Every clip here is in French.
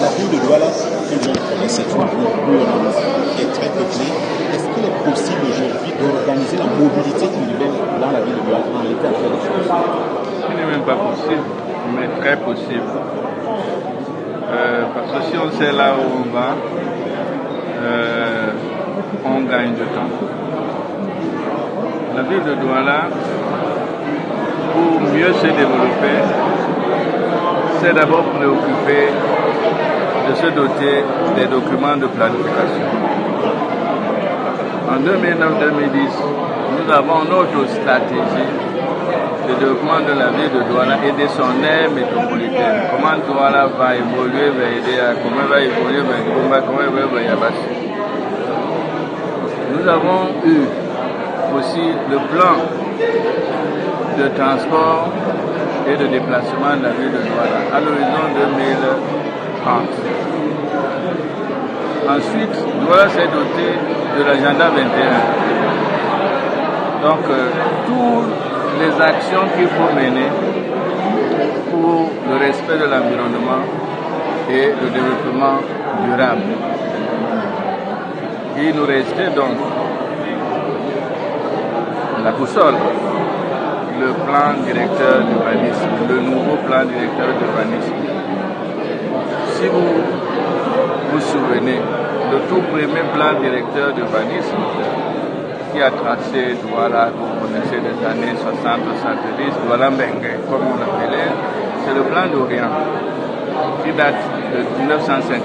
La ville de Douala, tout le monde connaît, c'est une ville rurale qui est très peuplée. Est-ce qu'il est possible aujourd'hui d'organiser la mobilité urbaine dans la ville de Douala en l'état actuel des choses? Ce n'est même pas possible, mais très possible. Parce que si on sait là où on va, on gagne du temps. La ville de Douala, pour mieux se développer, c'est d'abord préoccupé de se doter des documents de planification. En 2009-2010, nous avons notre stratégie de développement de la ville de Douala et de son aire métropolitaine. Comment Douala va évoluer vers Idéa, comment va évoluer vers Gomba, comment va évoluer vers Yabassi. Nous avons eu aussi le plan de transport et de déplacement de la ville de Douala à l'horizon 2030. Ensuite, Douala s'est doté de l'agenda 21. Donc, toutes les actions qu'il faut mener pour le respect de l'environnement et le développement durable. Il nous restait donc la boussole, le plan directeur d'urbanisme, le nouveau plan directeur d'urbanisme. Si vous vous souvenez, le tout premier plan directeur d'urbanisme qui a tracé Douala, vous connaissez des années 60-70, Douala Mbengue, comme on l'appelait, c'est le plan d'Orient qui date de 1959.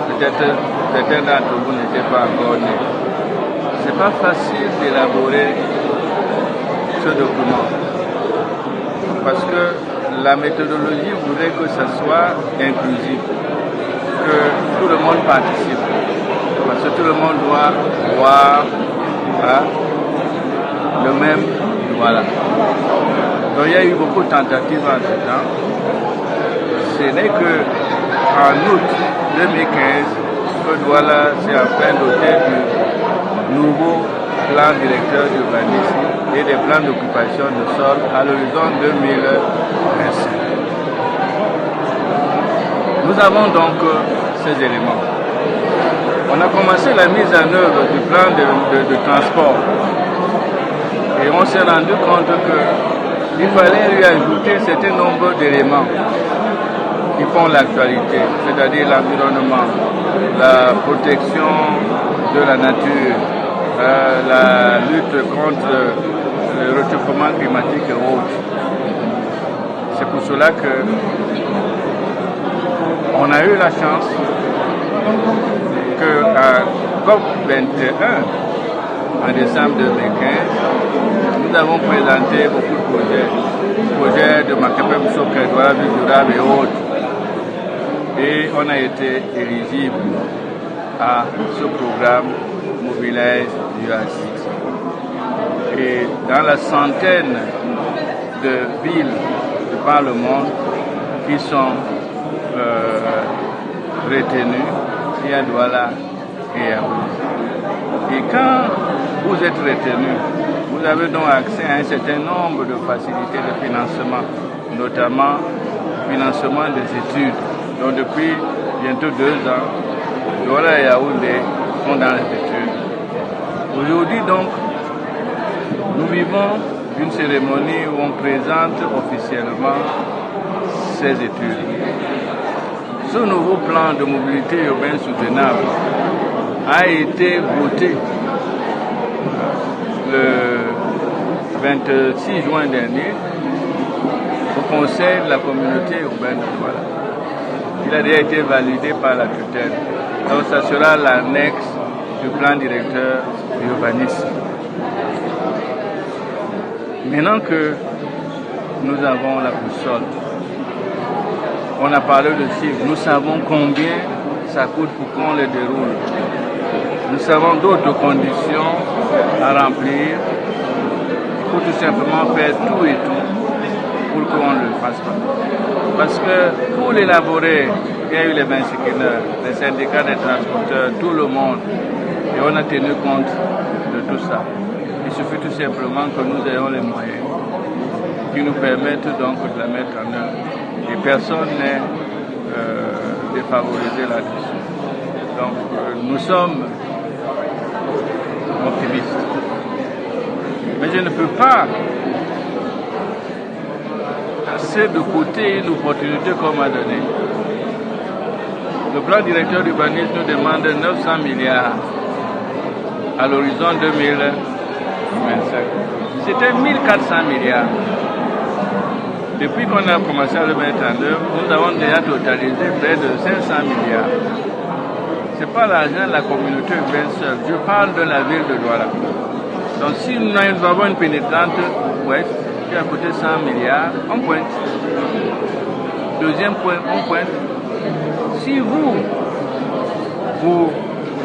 Peut-être certains d'entre vous n'étaient pas encore nés. C'est pas facile d'élaborer ce document parce que la méthodologie voudrait que ça soit inclusif, que tout le monde participe, parce que tout le monde doit voir le même Douala. Donc il y a eu beaucoup de tentatives en ce temps. Ce n'est que en août 2015 que Douala s'est enfin doté du nouveau plan directeur d'urbanisme et des plans d'occupation de sol à l'horizon 2025. Nous avons donc ces éléments. On a commencé la mise en œuvre du plan de transport et on s'est rendu compte qu'il fallait lui ajouter un certain nombre d'éléments qui font l'actualité, c'est-à-dire l'environnement, la protection de la nature, la lutte contre le réchauffement climatique et autres. C'est pour cela que on a eu la chance qu'à COP21, en décembre 2015, nous avons présenté beaucoup de projets de Makape Moussokre, Douala Ville Durable et autres. Et on a été éligible à ce programme Mobilize UACIT. Et dans la centaine de villes de par le monde qui sont retenues, il y a Douala et Yaoundé. Et quand vous êtes retenu, vous avez donc accès à un certain nombre de facilités de financement, notamment le financement des études. Donc depuis bientôt 2 ans, Douala et Yaoundé sont dans les études. Aujourd'hui donc, nous vivons une cérémonie où on présente officiellement ces études. Ce nouveau plan de mobilité urbaine soutenable a été voté le 26 juin dernier au Conseil de la communauté urbaine de Douala. Il a déjà été validé par la tutelle. Donc ça sera l'annexe du plan directeur d'urbanisme. Maintenant que nous avons la boussole, on a parlé de chiffres, nous savons combien ça coûte pour qu'on les déroule. Nous savons d'autres conditions à remplir. Il faut tout simplement faire tout et tout pour qu'on ne le fasse pas. Parce que pour l'élaborer, il y a eu les 25 heures, les syndicats des transporteurs, tout le monde. Et on a tenu compte de tout ça. Il suffit tout simplement que nous ayons les moyens qui nous permettent donc de la mettre en œuvre. Et personne n'est défavorisés là-dessus. Donc, nous sommes optimistes. Mais je ne peux pas laisser de côté une opportunité qu'on m'a donnée. Le plan directeur d'urbanisme nous demande 900 milliards à l'horizon 2025. C'était 1400 milliards. Depuis qu'on a commencé à le mettre en œuvre, nous avons déjà totalisé près de 500 milliards. Ce n'est pas l'argent de la communauté urbaine seule. Je parle de la ville de Douala. Donc si nous avons une pénétrante ouest qui a coûté 100 milliards, on pointe. Deuxième point, on pointe. Si vous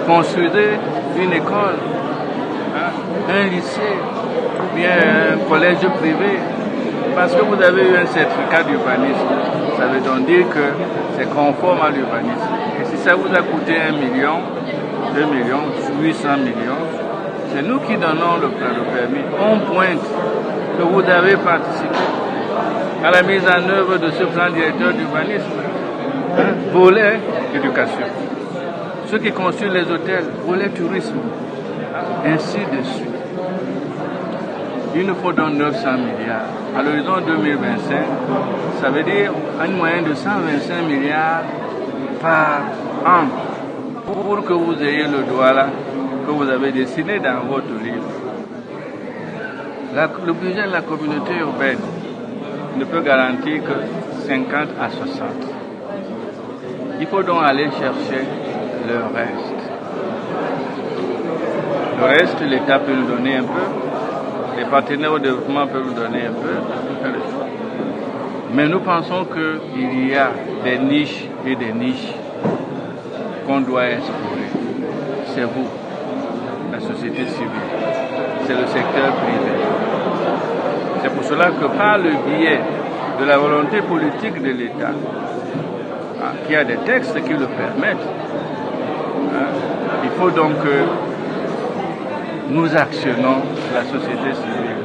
construisez une école, un lycée, ou bien un collège privé, parce que vous avez eu un certificat d'urbanisme, ça veut donc dire que c'est conforme à l'urbanisme. Et si ça vous a coûté 1 million, 2 millions, 800 millions, c'est nous qui donnons le permis. On pointe que vous avez participé à la mise en œuvre de ce plan directeur d'urbanisme. Volet éducation. Ceux qui construisent les hôtels, volet tourisme, ainsi de suite. Il nous faut donc 900 milliards. À l'horizon 2025, ça veut dire une moyenne de 125 milliards par an pour que vous ayez le Douala que vous avez dessiné dans votre livre. Le budget de la communauté urbaine ne peut garantir que 50 à 60. Il faut donc aller chercher le reste. Le reste, l'État peut nous donner un peu, les partenaires au développement peuvent nous donner un peu, mais nous pensons qu'il y a des niches et des niches qu'on doit explorer. C'est vous, la société civile, c'est le secteur privé. C'est pour cela que par le biais de la volonté politique de l'État, qui a des textes qui le permettent, il faut donc que nous actionnons la société civile.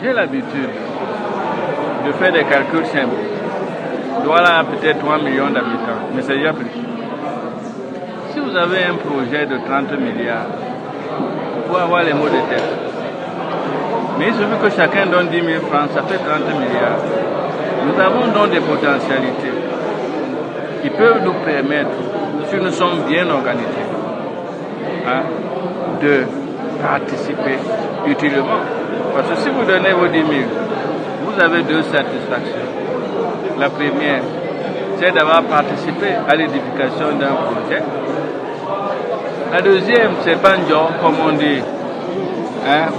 J'ai l'habitude de faire des calculs simples. Douala a peut-être 3 millions d'habitants, mais c'est déjà plus. Si vous avez un projet de 30 milliards, vous pouvez avoir les mots de tête. Mais il suffit que chacun donne 10 000 francs, ça fait 30 milliards. Nous avons donc des potentialités qui peuvent nous permettre, si nous sommes bien organisés, de participer utilement. Parce que si vous donnez vos 10 000, vous avez deux satisfactions. La première, c'est d'avoir participé à l'édification d'un projet. La deuxième, c'est banjo, comme on dit.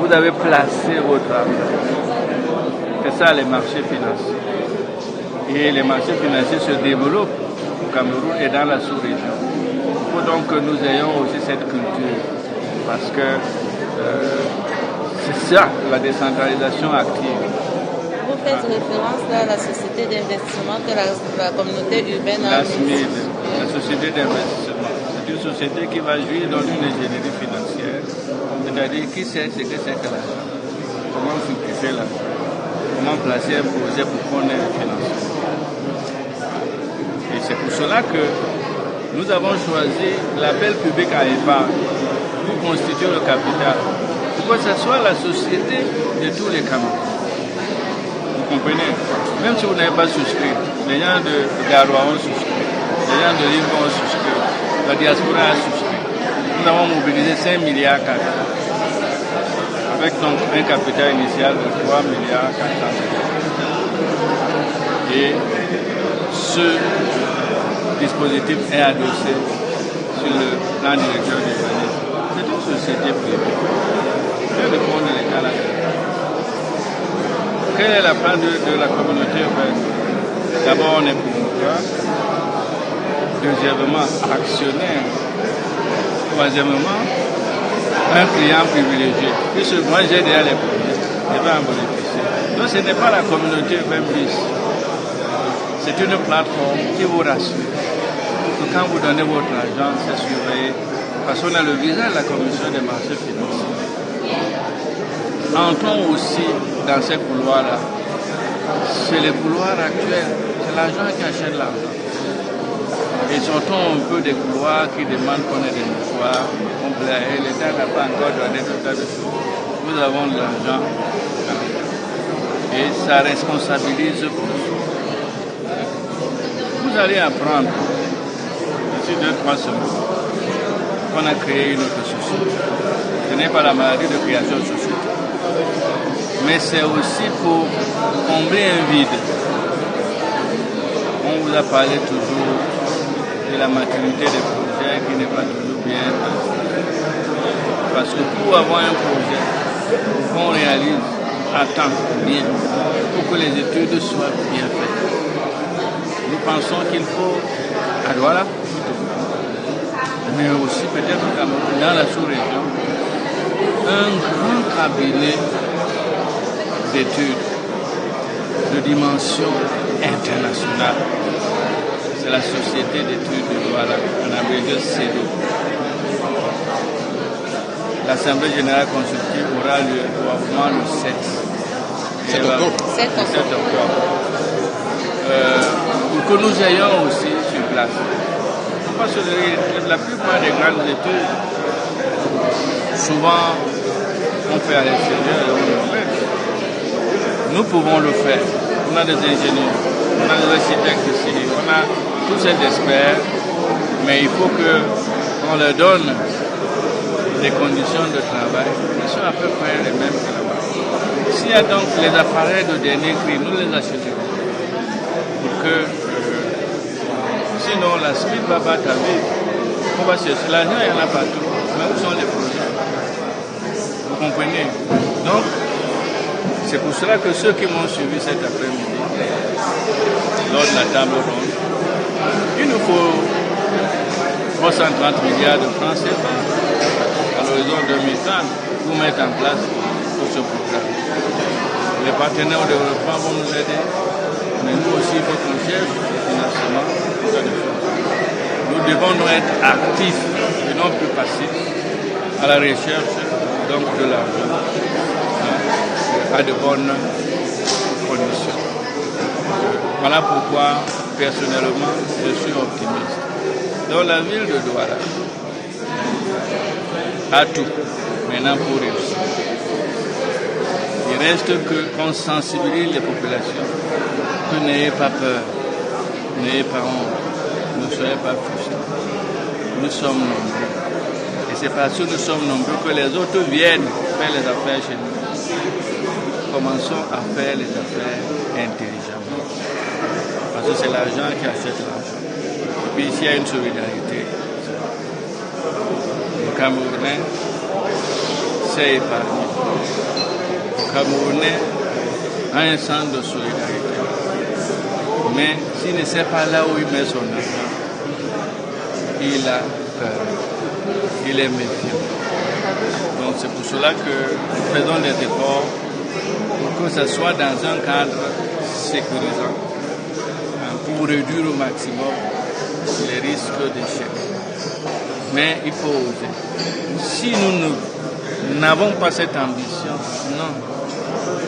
Vous avez placé votre argent. C'est ça les marchés financiers. Et les marchés financiers se développent au Cameroun et dans la sous-région. Il faut donc que nous ayons aussi cette culture. Parce que c'est ça, la décentralisation active. Vous faites référence là à la société d'investissement que la communauté urbaine a mise. La société d'investissement. C'est une société qui va jouir dans une ingénierie financière. C'est-à-dire qui sait ce que c'est que l'argent. Comment fructifier l'argent. Comment placer un projet pour qu'on ait le financement. Et c'est pour cela que nous avons choisi l'appel public à épargne pour constituer le capital. Pour que ce soit la société de tous les Camerounais. Vous comprenez? Même si vous n'avez pas souscrit, les gens de Garoua ont souscrit, les gens de Limbo ont souscrit, la diaspora a souscrit. Nous avons mobilisé 5 milliards 4. Avec donc un capital initial de 3 milliards 400. Et ce dispositif est adossé sur le plan directeur de l'urbanisme. C'est une société privée. Je vais répondre à l'État là. Quel est le plan de la communauté urbaine? D'abord, on est promoteur. Deuxièmement, actionnaire. Troisièmement, un client privilégié. Puisque moi, j'ai déjà les projets. Je vais en bénéficier. Donc, ce n'est pas la communauté urbaine bis. C'est une plateforme qui vous rassure. Que quand vous donnez votre argent, c'est surveillé. Parce qu'on a le visa de la commission des marchés financiers. Entrons aussi dans ces couloirs-là. C'est les couloirs actuels. C'est l'argent qui achète l'argent. sortons un peu des couloirs qui demandent qu'on ait des mouchoirs. L'État n'a pas encore donné tout tas de choses. Nous avons de l'argent et ça responsabilise plus. Vous allez apprendre d'ici 2-3 semaines qu'on a créé une autre société. Ce n'est pas la maladie de création de société. Mais c'est aussi pour combler un vide. On vous a parlé toujours de la maturité des projets qui n'est pas toujours bien. Parce que pour avoir un projet qu'on réalise à temps, bien, il faut que les études soient bien faites. Nous pensons qu'il faut à Douala, mais aussi peut-être dans la sous-région, un grand cabinet d'études de dimension internationale. C'est la Société d'études de Douala, en abrégé CEDO. L'Assemblée générale consultative aura lieu probablement le 7 octobre. Pour que nous ayons aussi sur place. Parce que la plupart des grandes études, souvent, on fait à l'extérieur et on le fait. Nous pouvons le faire. On a des ingénieurs, on a des architectes ici, on a tous ces experts, mais il faut qu'on leur donne des conditions de travail qui sont à peu près les mêmes que là-bas. S'il y a donc les appareils de dernier cri, nous les acheterons. Pour que, sinon la suite va battre à vivre. On va chercher l'argent, il y en a partout. Mais où sont les projets? Vous comprenez? Donc, c'est pour cela que ceux qui m'ont suivi cet après-midi, lors de la table ronde, il nous faut 330 milliards de francs CFA à l'horizon 2030 pour mettre en place tout ce programme. Les partenaires au développement vont nous aider, mais nous aussi, il faut qu'on cherche le financement. Nous devons nous être actifs et non plus passifs à la recherche donc, de l'argent à de bonnes conditions. Voilà pourquoi, personnellement, je suis optimiste. Dans la ville de Douala, a tout maintenant pour réussir. Il reste qu'on sensibilise les populations, que n'ayez pas peur, n'ayez pas honte, ne soyez pas frustrés. Nous sommes nombreux. Et c'est parce que nous sommes nombreux que les autres viennent faire les affaires chez nous. Commençons à faire les affaires intelligemment. Parce que c'est l'argent qui achète l'argent. Et puis ici, il y a une solidarité. Le Camerounais s'est épargné. Le Camerounais a un sens de solidarité. Mais s'il ne sait pas là où il met son argent, il a peur. Il est méfiant. Donc c'est pour cela que nous faisons des efforts pour que ce soit dans un cadre sécurisant, pour réduire au maximum les risques d'échec. Mais il faut oser. Si nous n'avons pas cette ambition, non,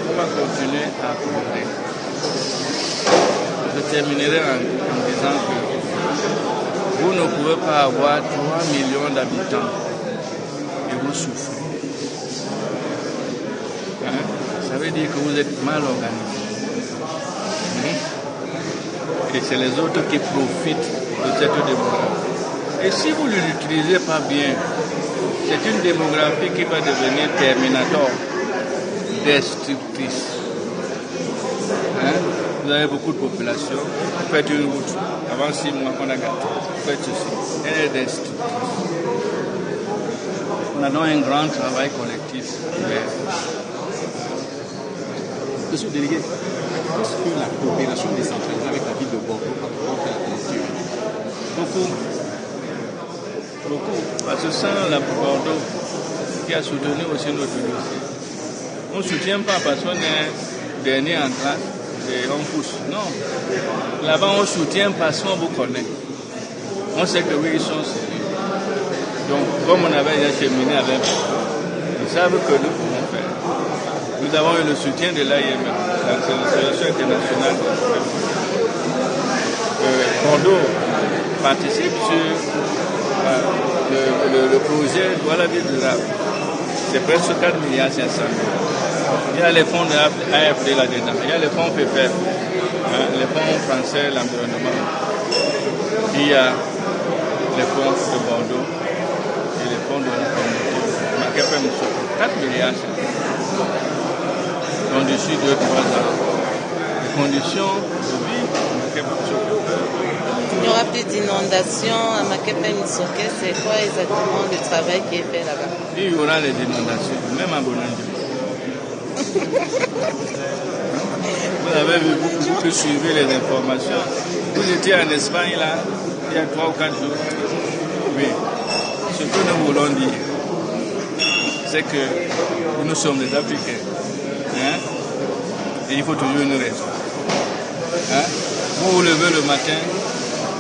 on va continuer à courir. Je terminerai en disant que vous ne pouvez pas avoir 3 millions d'habitants et vous souffrez. Ça veut dire que vous êtes mal organisé. Et c'est les autres qui profitent de cette démographie. Et si vous ne l'utilisez pas bien, c'est une démographie qui va devenir terminator, destructrice. Vous avez beaucoup de population, vous faites une route, avant 6 mois qu'on a gâté, vous faites ceci, elle est destructrice. On a donc un grand travail collectif. Monsieur le délégué, est-ce que la coopération décentralisée avec la ville de Bordeaux va pouvoir faire la culture? Beaucoup. Parce que sans la Bordeaux, qui a soutenu aussi notre dossier, on ne soutient pas parce qu'on est dernier en classe et on pousse. Non. Là-bas, on soutient parce qu'on vous connaît. On sait que oui, ils sont sérieux. Donc, comme on avait déjà cheminé avec eux, ils savent que nous pouvons faire. Nous avons eu le soutien de l'AIMF, l'Association internationale. Bordeaux participent sur le projet Douala Ville durable. C'est presque 4 milliards 500 000. Il y a les fonds de AFD là-dedans, il y a les fonds PFR, les fonds français, l'environnement, il y a les fonds de Bordeaux et les fonds de la communauté. 4 milliards. Donc d'ici 2-3 ans, les conditions de vie, il n'y aura plus d'inondations à Makepe-Misoké. C'est quoi exactement le travail qui est fait là-bas? Il y aura les inondations, même à Bonanjo. Vous avez vu, vous qui suivez les informations. Vous étiez en Espagne là, il y a 3 ou 4 jours. Oui. Ce que nous voulons dire, c'est que nous sommes des Africains. Hein? Et il faut toujours une raison. Hein? Vous vous levez le matin,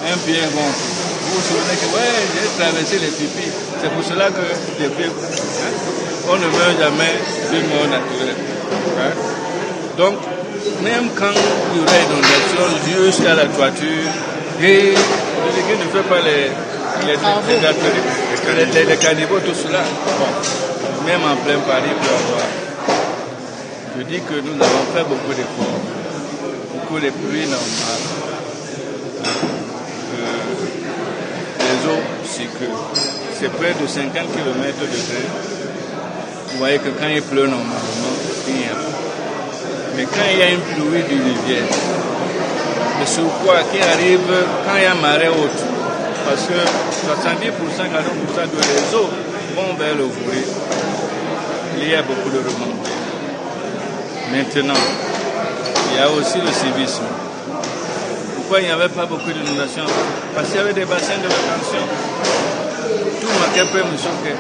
un pied gonfle. Vous vous souvenez que j'ai traversé les pipis. C'est pour cela que les pieds, on ne meurt jamais d'une mort naturelle. Hein? Donc, même quand il y aura inondation jusqu'à la toiture, et quelqu'un ne fait pas les caniveaux, tout cela. Bon, même en plein Paris, peut avoir. Je dis que nous avons fait beaucoup d'efforts, beaucoup de pluies normales. Les eaux circulent. C'est près de 50 km de gré. Vous voyez que quand il pleut normalement, il n'y a pas. Mais quand il y a une pluie diluvienne, le surpoids qui arrive quand il y a marée haute, parce que 70%, 40% de les eaux vont vers le Vouré, il y a beaucoup de remontées. Maintenant, il y a aussi le civisme. Pourquoi il n'y avait pas beaucoup d'inondations? Parce qu'il y avait des bassins de rétention. Tout Makepe-Misoké,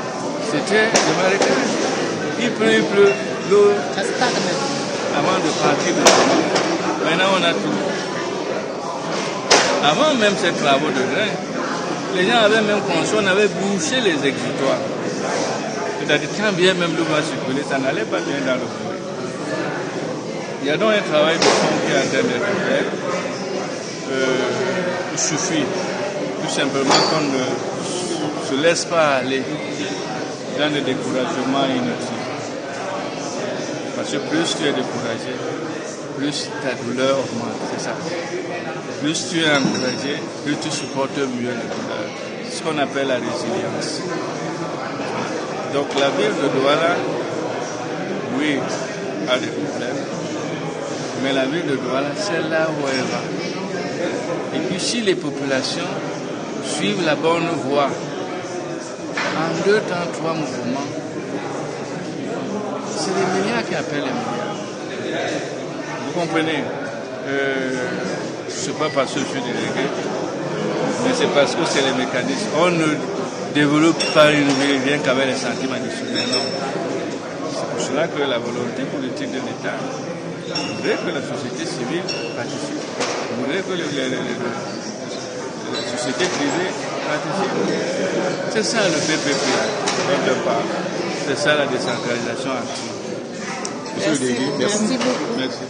c'était des marécages. Il pleut, l'eau avant de partir de chez. Maintenant, on a tout. Avant même ces travaux de drain, les gens avaient même construit, on avait bouché les exutoires. C'est-à-dire, quand bien même l'eau va circuler, ça n'allait pas bien dans le Vouré. Il y a donc un travail de fond qui est en train d'être fait. Il suffit tout simplement qu'on ne se laisse pas aller dans le découragement inutile. Parce que plus tu es découragé, plus ta douleur augmente, c'est ça. Plus tu es encouragé, plus tu supportes mieux la douleur. C'est ce qu'on appelle la résilience. Donc la ville de Douala, oui, a des problèmes. Mais la ville de Douala, c'est là où elle va. Et puis si les populations suivent la bonne voie, en 2 temps, 3 mouvements, c'est les milliards qui appellent les milliards. Vous comprenez? Ce n'est pas parce que je suis délégué, mais c'est parce que c'est les mécanismes. On ne développe pas une ville rien qu'avec les sentiments additionnels. C'est pour cela que la volonté politique de l'État voudrait que la société civile participe. Voudrait que les sociétés privées participent. C'est ça le PPP dont je parle. C'est ça la décentralisation active. Merci beaucoup. Merci.